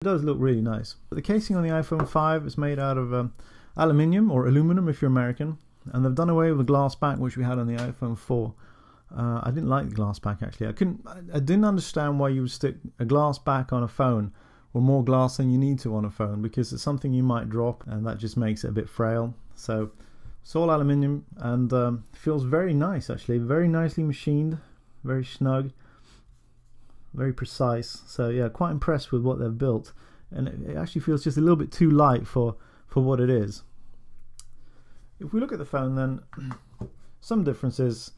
It does look really nice. But the casing on the iPhone 5 is made out of aluminium, or aluminum if you're American, and they've done away with the glass back which we had on the iPhone 4. I didn't like the glass back actually. I didn't understand why you would stick a glass back on a phone, or more glass than you need to on a phone, because it's something you might drop and that just makes it a bit frail. So it's all aluminium and feels very nice actually, very nicely machined, very snug, very precise. So yeah, quite impressed with what they've built, and it actually feels just a little bit too light for what it is. If we look at the phone, then some differences.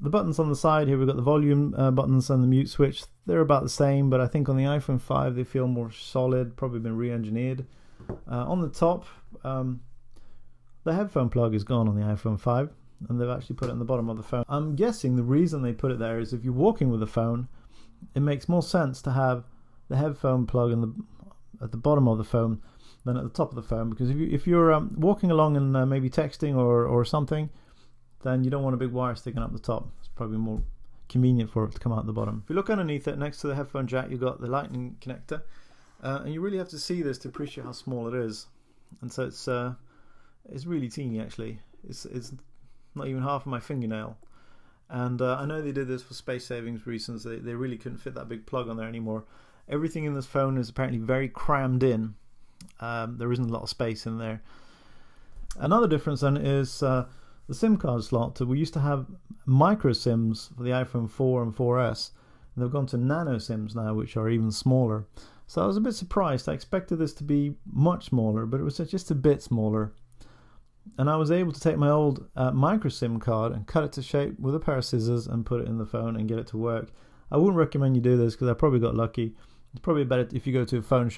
The buttons on the side here, we've got the volume buttons and the mute switch. They're about the same, but I think on the iPhone 5 they feel more solid, probably been re-engineered. On the top, the headphone plug is gone on the iPhone 5, and they've actually put it on the bottom of the phone. I'm guessing the reason they put it there is if you're walking with the phone, it makes more sense to have the headphone plug at the bottom of the phone than at the top of the phone, because if you're walking along and maybe texting or something, then you don't want a big wire sticking up the top. It's probably more convenient for it to come out the bottom. If you look underneath it, next to the headphone jack, you've got the lightning connector, and you really have to see this to appreciate how small it is. And so it's really teeny actually. It's not even half of my fingernail. And I know they did this for space savings reasons. They really couldn't fit that big plug on there anymore. Everything in this phone is apparently very crammed in. There isn't a lot of space in there. Another difference then is the SIM card slot. We used to have micro SIMs for the iPhone 4 and 4S, and they've gone to nano SIMs now, which are even smaller. So I was a bit surprised. I expected this to be much smaller, but it was just a bit smaller. And I was able to take my old micro SIM card and cut it to shape with a pair of scissors and put it in the phone and get it to work. I wouldn't recommend you do this because I probably got lucky. It's probably better if you go to a phone shop